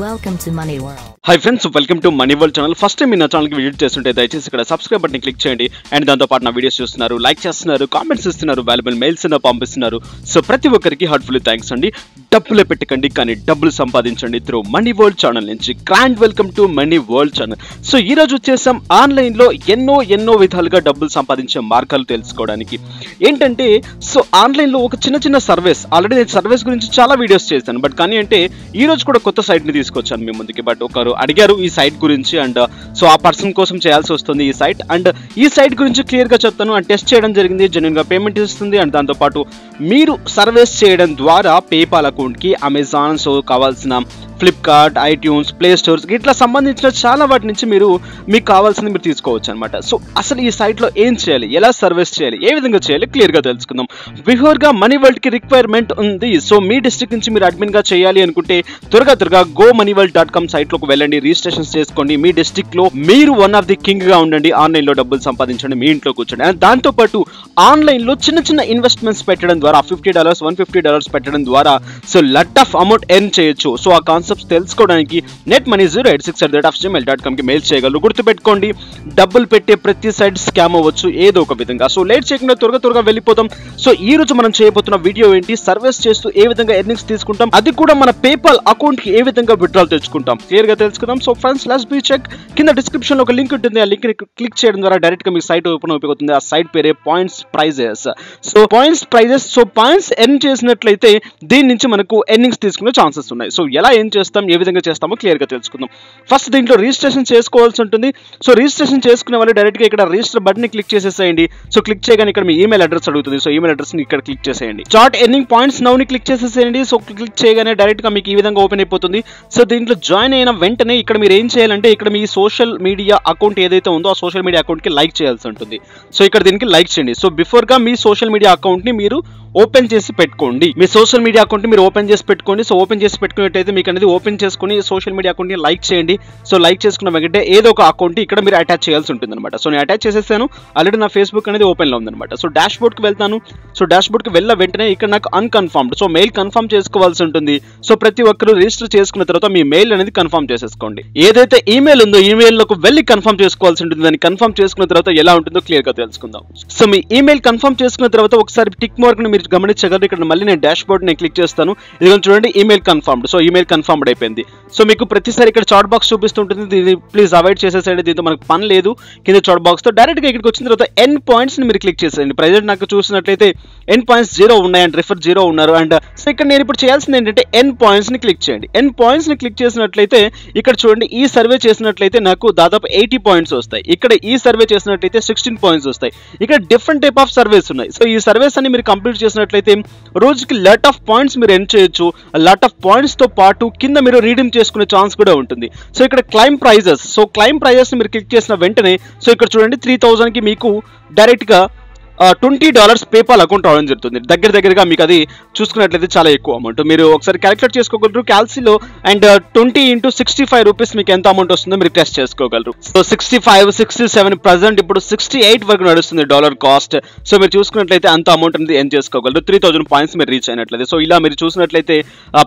Welcome to Money World. Hi friends, welcome to Money World channel. First time నా channel కి visit చేస్తుంటే దయచేసి ఇక్కడ సబ్స్క్రైబ్ బటన్ క్లిక్ చేయండి. అండ్ దాంతో పాటు నా వీడియోస్ చూస్తున్నారు, లైక్ చేస్తున్నారు, కామెంట్స్ ఇస్తున్నారు, వాల్యుబుల్ మెయిల్స్ పంపిస్తున్నారు. సో ప్రతి ఒక్కరికి హార్ట్ఫుల్లీ థ్యాంక్స్ అండి. డబ్బులే పెట్టకండి కానీ డబ్బులు సంపాదించండి త్రూ మనీ వరల్డ్ ఛానల్ నుంచి. Grand welcome to money world channel. So ఈ రోజు వచ్చేసాం ఆన్లైన్ లో ఎన్నో విధాలుగా డబ్బులు సంపాదించే మార్గాలు తెలుసుకోవడానికి. ఏంటంటే సో ఆన్లైన్ లో ఒక చిన్న సర్వీస్, ఆల్రెడీ నేను సర్వీస్ గురించి చాలా వీడియోస్ చేశాను. బట్ కానీ అంటే ఈ రోజు కూడా కొత్త సైట్ ని తీసుకొచ్చాను మీ ముందుకి. బట్ ఒకరు అడిగారు ఈ సైట్ గురించి, అండ్ సో ఆ పర్సన్ కోసం చేయాల్సి వస్తుంది ఈ సైట్. అండ్ ఈ సైట్ గురించి క్లియర్ గా చెప్తాను. అండ్ టెస్ట్ చేయడం జరిగింది, జెన్యూన్ గా పేమెంట్ ఇస్తుంది. అండ్ దాంతో పాటు మీరు సర్వీస్ చేయడం ద్వారా పేపాల్ అకౌంట్ కి అమెజాన్, సో కావాల్సిన ఫ్లిప్కార్ట్, ఐట్యూన్స్, ప్లే స్టోర్స్ ఇట్లా సంబంధించిన చాలా వాటి నుంచి మీకు కావాల్సింది మీరు తీసుకోవచ్చు అనమాట. సో అసలు ఈ సైట్ లో ఏం చేయాలి, ఎలా సర్వీస్ చేయాలి, ఏ విధంగా చేయాలి క్లియర్ గా తెలుసుకుందాం. బిఫోర్ గా మనీ వరల్డ్ కి రిక్వైర్మెంట్ ఉంది. సో మీ డిస్ట్రిక్ట్ నుంచి మీరు అడ్మిన్ గా చేయాలి అనుకుంటే త్వరగా gomoneyworld.com సైట్ లోకి వెళ్ళండి, రిజిస్ట్రేషన్ చేసుకోండి. మీ డిస్ట్రిక్ట్ లో మీరు వన్ ఆఫ్ ది కింగ్ గా ఉండండి, ఆన్లైన్ లో డబ్బులు సంపాదించండి, మీ ఇంట్లో కూర్చోండి. అండ్ దాంతో పాటు ఆన్లైన్ లో చిన్న ఇన్వెస్ట్మెంట్స్ పెట్టడం ద్వారా $50, $150 పెట్టడం ద్వారా సో లట్ ఆఫ్ అమౌంట్ ఎర్న్ చేయొచ్చు. సో ఆ కాన్సెప్ట్స్ తెలుసుకోవడానికి netmoney086@gmail.com కి మెయిల్ చేయగలరు. గుర్తుపెట్టుకోండి, డబ్బులు పెట్టే ప్రతి సైట్ స్కామ్ అవ్వచ్చు ఏదో ఒక విధంగా. సో లేట్ చేయకుండా త్వరగా వెళ్ళిపోతాం. సో ఈ రోజు మనం చేయబోతున్న వీడియో ఏంటి, సర్వీస్ చేస్తూ ఏ విధంగా ఎర్నింగ్స్ తీసుకుంటాం, అది కూడా మన పేపాల్ అకౌంట్ కి ఏ విధంగా విత్డ్రాల్ తెచ్చుకుంటాం క్లియర్ గా తెలుసుకుందాం. So friends let's be check. కింద డిస్క్రిప్షన్ లో ఒక లింక్ ఉంటుంది, ఆ లింక్ ని క్లిక్ చేయడం ద్వారా డైరెక్ట్ గా మీ సైట్ ఓపెన్ అయిపోతుంది. ఆ సైట్ పేరే points prizes. So points prizes, so points earn చేసినట్లయితే దీని నుంచి మనకు ఎర్నింగ్స్ తీసుకునే ఛాన్సెస్ ఉన్నాయి. సో ఎలా ఏం చేస్తాం, ఏ విధంగా చేస్తామో క్లియర్ గా తెలుసుకుందాం. ఫస్ట్ దీంట్లో రిజిస్ట్రేషన్ చేసుకోవాల్సి ఉంటుంది. సో రిజిస్ట్రేషన్ చేసుకునే వాళ్ళు డైరెక్ట్ గా ఇక్కడ రిజిస్టర్ బటన్ ని క్లిక్ చేసేసేయండి. సో క్లిక్ చేయగానే ఇక్కడ మీ ఈమెయిల్ అడ్రస్ అడుగుతుంది. సో ఈమెయిల్ అడ్రస్ ని ఇక్కడ క్లిక్ చేసేయండి. స్టార్ట్ ఎర్నింగ్ పాయింట్స్ నౌ ని క్లిక్ చేసేసేయండి. సో క్లిక్ చేయగానే డైరెక్ట్ గా మీకు ఈ విధంగా ఓపెన్ అయిపోతుంది. సో దీంట్లో జాయిన్ అయిన వెంటనే ఇక్కడ మీరు ఏం చేయాలంటే ఇక్కడ మీ సోషల్ మీడియా అకౌంట్ ఏదైతే ఉందో ఆ సోషల్ మీడియా అకౌంట్ కి లైక్ చేయాల్సి ఉంటుంది. సో ఇక్కడ దీనికి లైక్ చేయండి. సో బిఫోర్ గా మీ సోషల్ మీడియా అకౌంట్ ని మీరు ఓపెన్ చేసి పెట్టుకోండి. మీ సోషల్ మీడియా అకౌంట్ ని మీరు ఓపెన్ చేసి పెట్టుకోండి. సో ఓపెన్ చేసి పెట్టుకున్నట్టయితే మీకు అనేది ఓపెన్ చేసుకుని సోషల్ మీడియా అకౌంట్ ని లైక్ చేయండి. సో లైక్ చేసుకున్న వెంటనే ఏదో ఒక అకౌంట్ ఇక్కడ మీరు అటాచ్ చేయాల్సి ఉంటుంది అనమాట. సో నేను అటాచ్ చేసేసాను, ఆల్రెడీ నా ఫేస్బుక్ అనేది ఓపెన్ లో ఉందన్నమాట. సో డాష్ బోర్డ్ కి వెళ్తాను. సో డాష్ బోర్డ్ కి వెళ్ళిన వెంటనే ఇక్కడ నాకు అన్కన్ఫర్మ్డ్, సో మెయిల్ కన్ఫర్మ్ చేసుకోవాల్సి ఉంటుంది. సో ప్రతి ఒక్కరు రిజిస్టర్ చేసుకున్న తర్వాత మీ మెయిల్ అనేది కన్ఫర్మ్ చేసేసుకోండి. ఏదైతే ఈమెయిల్ ఉందో ఈమెయిల్ లోకి వెళ్ళి కన్ఫర్మ్ చేసుకోవాల్సి ఉంటుంది. దాన్ని కన్ఫర్మ్ చేసుకున్న తర్వాత ఎలా ఉంటుందో క్లియర్ గా తెలుసుకుందాం. సో మీ ఈమెయిల్ కన్ఫర్మ్ చేసుకున్న తర్వాత ఒకసారి టిక్ మార్క్ ని మీరు గమనించగలరు. ఇక్కడ మళ్ళీ నేను డాష్ బోర్డ్ ని క్లిక్ చేస్తాను. ఇది చూడండి, email confirmed. So email confirmed అయిపోయింది. సో మీకు ప్రతిసారి ఇక్కడ చాట్ బాక్స్ చూపిస్తుంటుంది, దీన్ని ప్లీజ్ అవాయిడ్ చేసేసేయండి, దీంతో మనకు పని లేదు. కింద చాట్ బాక్స్ తో డైరెక్ట్ గా ఇక్కడికి వచ్చిన తర్వాత ఎన్ పాయింట్స్ ని మీరు క్లిక్ చేసేయండి. ప్రెజెంట్ నాకు చూసినట్లయితే ఎన్ పాయింట్స్ 0 ఉన్నాయి అండ్ రిఫర్ 0 ఉన్నారు. అండ్ సో ఇక్కడ నేను ఇప్పుడు చేయాల్సింది ఏంటంటే ఎన్ పాయింట్స్ ని క్లిక్ చేయండి. ఎన్ పాయింట్స్ ని క్లిక్ చేసినట్లయితే ఇక్కడ చూడండి, ఈ సర్వే చేసినట్లయితే నాకు దాదాపు 80 పాయింట్స్ వస్తాయి. ఇక్కడ ఈ సర్వే చేసినట్లయితే 16 పాయింట్స్ వస్తాయి. ఇక్కడ డిఫరెంట్ టైప్ ఆఫ్ సర్వేస్ ఉన్నాయి. సో ఈ సర్వేస్ అన్ని మీరు కంప్లీట్ చేసినట్లయితే రోజుకి లాట్ ఆఫ్ పాయింట్స్ మీరు ఎర్న్ చేయొచ్చు. లాట్ ఆఫ్ పాయింట్స్ తో పాటు కింద మీరు రీడీమ్ చేసుకునే ఛాన్స్ కూడా ఉంటుంది. సో ఇక్కడ claim prizes, so claim prizes మీరు క్లిక్ చేసిన వెంటనే సో ఇక్కడ చూడండి 3000 కి మీకు డైరెక్ట్ గా $20 పేపాల్ అకౌంట్ రావడం జరుగుతుంది. దగ్గరగా మీకు అది చూసుకున్నట్లయితే చాలా ఎక్కువ అమౌంట్. మీరు ఒకసారి క్యాలిక్యులేట్ చేసుకోగలరు క్యాల్సీలో. అండ్ 20 × 65 రూపీస్ మీకు ఎంత అమౌంట్ వస్తుందో మీరు టెస్ట్ చేసుకోగలరు. సో 65, 67 ప్రజెంట్ ఇప్పుడు 68 వరకు నడుస్తుంది డాలర్ కాస్ట్. సో మీరు చూసుకున్నట్లయితే అంత అమౌంట్ అనేది ఎర్న్ చేసుకోగలరు. 3000 పాయింట్స్ మీరు రీచ్ అయినట్లయితే. సో ఇలా మీరు చూసినట్లయితే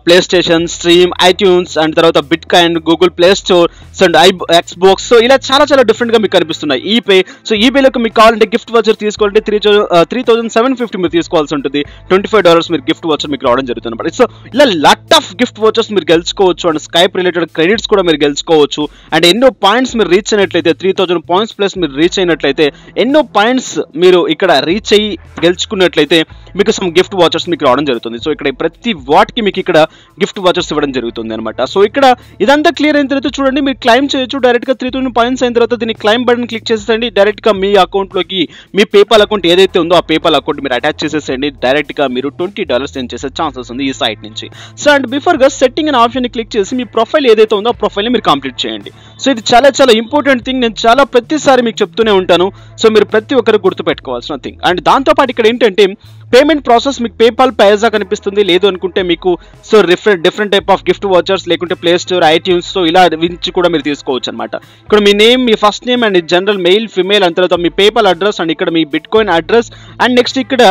PlayStation, stream, iTunes and తర్వాత bitcoin, Google Play Store and Xbox, so ఇలా చాలా డిఫరెంట్ గా మీకు కనిపిస్తున్నాయి. ఈపే, సో ఈపేలోకి మీకు కావాలంటే గిఫ్ట్ వచర్ తీసుకోవాలంటే 3750 మీరు తీసుకోవాల్సి ఉంటుంది. $25 మీరు గిఫ్ట్ వచర్ మీకు రావడం జరుగుతుంది అనమాట. సో ఇలా లాట్ ఆఫ్ గిఫ్ట్ వచర్స్ మీరు గెలుచుకోవచ్చు. అండ్ స్కైప్ రిలేటెడ్ క్రెడిట్స్ కూడా మీరు గెలుచుకోవచ్చు. అండ్ ఎన్నో పాయింట్స్ మీరు రీచ్ అయినట్లయితే 3000 పాయింట్స్ ప్లస్ మీరు రీచ్ అయినట్లయితే ఎన్నో పాయింట్స్ మీరు ఇక్కడ రీచ్ అయ్యి గెలుచుకున్నట్లయితే మీకు సమ్ గిఫ్ట్ వాచర్స్ మీకు రావడం జరుగుతుంది. సో ఇక్కడ ప్రతి వాటికి మీకు ఇక్కడ గిఫ్ట్ వాచర్స్ ఇవ్వడం జరుగుతుంది అనమాట. సో ఇక్కడ ఇదంతా క్లియర్ అయిన తర్వాత చూడండి, మీరు క్లైమ్ చేయొచ్చు. డైరెక్ట్ గా 3000 పాయింట్స్ అయిన తర్వాత దీన్ని క్లైమ్ బటన్ క్లిక్ చేసేయండి. డైరెక్ట్ గా మీ అకౌంట్ లోకి మీ పేపాల్ అకౌంట్ ఏదైతే ఉందో ఆ పేపాల్ అకౌంట్ మీరు అటాచ్ చేసేసేయండి. డైరెక్ట్ గా మీరు $20 సెండ్ చేసే ఛాన్సెస్ ఉంది ఈ సైట్ నుంచి. సో అండ్ బిఫోర్ గా సెట్టింగ్ అనే ఆప్షన్ ని క్లిక్ చేసి మీ ప్రొఫైల్ ఏదైతే ఉందో ఆ ప్రొఫైల్ ని మీరు కంప్లీట్ చేయండి. సో ఇది చాలా ఇంపార్టెంట్ థింగ్. నేను ప్రతిసారి మీకు చెప్తూనే ఉంటాను. సో మీరు ప్రతి ఒక్కరు గుర్తుపెట్టుకోవాల్సిన థింగ్. అండ్ దాంతో పాటు ఇక్కడ ఏంటంటే పేమెంట్ ప్రాసెస్ మీకు పేపాల్ పైజా కనిపిస్తుంది, లేదు అనుకుంటే మీకు so different type of gift vouchers లేకుంటే ప్లే స్టోర్, ఐట్యూన్స్, సో ఇలా నుంచి కూడా మీరు తీసుకోవచ్చు అనమాట. ఇక్కడ మీ నేమ్, మీ first name and general male, female, and తర్వాత మీ పేపాల్ అడ్రస్ అండ్ ఇక్కడ మీ bitcoin address and next ఇక్కడ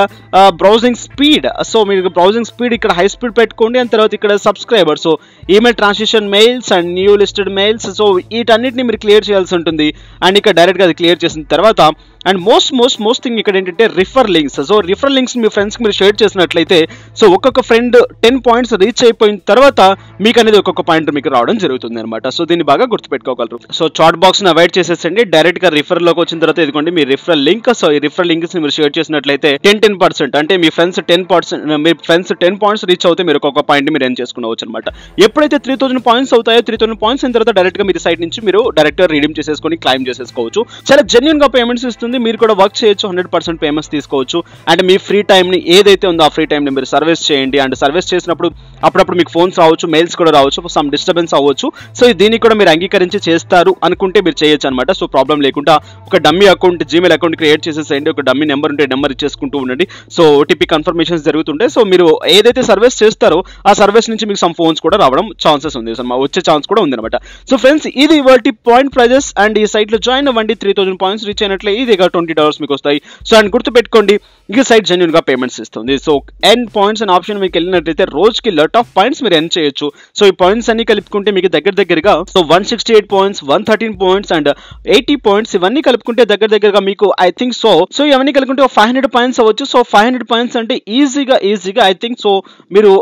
బ్రౌజింగ్ స్పీడ్. సో మీరు బ్రౌజింగ్ స్పీడ్ ఇక్కడ హై స్పీడ్ పెట్టుకోండి. అండ్ తర్వాత ఇక్కడ subscriber, so email transition mails and new listed mails, so వీటన్నిటిని మీరు క్లియర్ చేయాల్సి ఉంటుంది. అండ్ ఇక్కడ డైరెక్ట్గా అది క్లియర్ చేసిన తర్వాత అండ్ మోస్ట్ థింగ్ ఇక్కడ ఏంటంటే refer links. So refer links మీ ఫ్రెండ్స్కి మీరు షేర్ చేసినట్లయితే సో ఒక్కొక్క ఫ్రెండ్ 10 పాయింట్స్ రీచ్ అయిపోయిన తర్వాత మీకు అనేది ఒక్కొక్క పాయింట్ మీకు రావడం జరుగుతుంది అనమాట. సో దీన్ని బాగా గుర్తుపెట్టుకోగలరు. సో చాట్ బాక్స్ని అవాయిడ్ చేసేసండి, డైరెక్ట్గా రిఫర్లోకి వచ్చిన తర్వాత ఇదిగోండి మీ రిఫరల్ లింక్. సో ఈ రిఫరల్ లింక్స్ని మీరు షేర్ చేసినట్లయితే 10% అంటే మీ ఫ్రెండ్స్ 10 పాయింట్స్ రీచ్ అవుతే మీరు ఒక్కొక్క పాయింట్ మీరు ఎర్న్ చేసుకునవచ్చు అనమాట. ఎప్పుడైతే 3000 పాయింట్స్ అవుతాయో 3000 పాయింట్స్ అయిన తర్వాత డైరెక్ట్గా మీరు సైట్ నుంచి మీరు డైరెక్ట్గా రిడీమ్ చేసేసుకొని క్లైమ్ చేసేసుకోవచ్చు. చాలా జెన్యూన్గా పేమెంట్స్ ఇస్తుంది, మీరు కూడా వర్క్ చేయొచ్చు, 100% పేమెంట్స్ తీసుకోవచ్చు. అండ్ మీ ఫ్రీ టైంని ఏదైతే ఉందో ఆ ఫ్రీ టైంని మీరు సర్వీస్ చేయండి. అండ్ సర్వీస్ చేసినప్పుడు అప్పుడప్పుడు మీకు ఫోన్స్ రావచ్చు, మెయిల్స్ కూడా రావచ్చు, సమ్ డిస్టర్బెన్స్ అవ్వచ్చు. సో దీన్ని కూడా మీరు అంగీకరించి చేస్తారు అనుకుంటే మీరు చేయొచ్చు అనమాట. సో ప్రాబ్లం లేకుండా ఒక dummy account, Gmail account create చేసేసేయండి. ఒక డమ్మీ నెంబర్ ఉంటే నెంబర్ ఇచ్చేసుకుంటూ ఉండండి. సో ఓటీపీ కన్ఫర్మేషన్స్ జరుగుతుంటాయి. సో మీరు ఏదైతే సర్వీస్ చేస్తారో ఆ సర్వీస్ నుంచి మీకు సమ్ ఫోన్స్ కూడా రావడం ఛాన్సెస్ ఉంది, వచ్చే ఛాన్స్ కూడా ఉంది అనమాట. సో ఫ్రెండ్స్ ఇది వాటి పాయింట్ ప్రైజెస్. అండ్ ఈ సైట్లో జాయిన్ అవ్వండి. 3000 పాయింట్స్ రీచ్ అయినట్లే ఈజీగా $20 మీకు వస్తాయి. సో అండ్ గుర్తుపెట్టుకోండి ఈ సైట్ జెన్యూన్ గా పేమెంట్స్ ఇస్తుంది. సో ఎన్ పాయింట్స్ అనే ఆప్షన్ మీకు వెళ్ళినట్లయితే రోజుకి లాట్ ఆఫ్ పాయింట్స్ మీరు ఎర్న్ చేయొచ్చు. సో ఈ పాయింట్స్ అన్ని కలుపుకుంటే మీకు దగ్గరగా so 168 points, 113 points and 80 points ఇవన్నీ కలుపుకుంటే దగ్గరగా మీకు ఐ థింక్ సో ఇవన్నీ కలుపుకుంటే 500 పాయింట్స్ అవ్వచ్చు. సో 500 పాయింట్స్ అంటే ఈజీగా ఐ థింక్ సో మీరు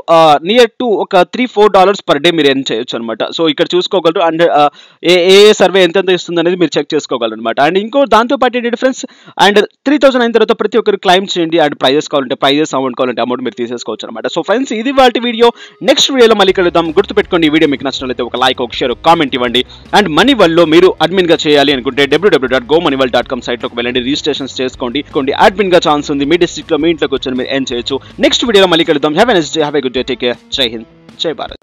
నియర్ టు ఒక $3-4 పర్ డే మీరు ఎర్న్ చేయొచ్చు అనమాట. సో ఇక్కడ చూసుకోగలరు. అండ్ ఏ సర్వే ఎంత ఇస్తుంది అనేది మీరు చెక్ చేసుకోగలరు అనమాట. అండ్ ఇంకో దాంతో పాటు ఏంటి ఫ్రెండ్స్, అండ్ 3000 అయిన తర్వాత ప్రతి ఒక్కరు క్లైమ్ చేయండి. అండ్ ప్రైజెస్ అమౌంట్ కావాలంటే అమౌంట్ మీరు తీసేసుకోవచ్చు అనమాట. సో ఫ్రెండ్స్ ఇది వాటి వీడియో. నెక్స్ట్ వీడియోలో మళ్ళీ కలుద్దాం. గుర్తుపెట్టుకోండి ఈ వీడియో మీకు నచ్చినట్లయితే ఒక లైక్, ఒక షేర్, ఒక కామెంట్ ఇవ్వండి. అండ్ మనీవల్లో మీరు అడ్మిన్ గా చేయాలి అనుకుంటే www.gomoneyval.com సైట్లోకి వెళ్ళండి, రిజిస్ట్రేషన్స్ చేసుకోండి. అడ్మిన్ గా ఛాన్స్ ఉంది, మీ డిస్ట్రిక్ట్ లో మీ ఇంట్లోకి వచ్చి మీరు ఎర్న్ చేయొచ్చు. నెక్స్ట్ వీడియోలో మళ్ళీ కలుద్దాం. Have a nice day, have a good day, take care, జై హింద్, జై భారత్.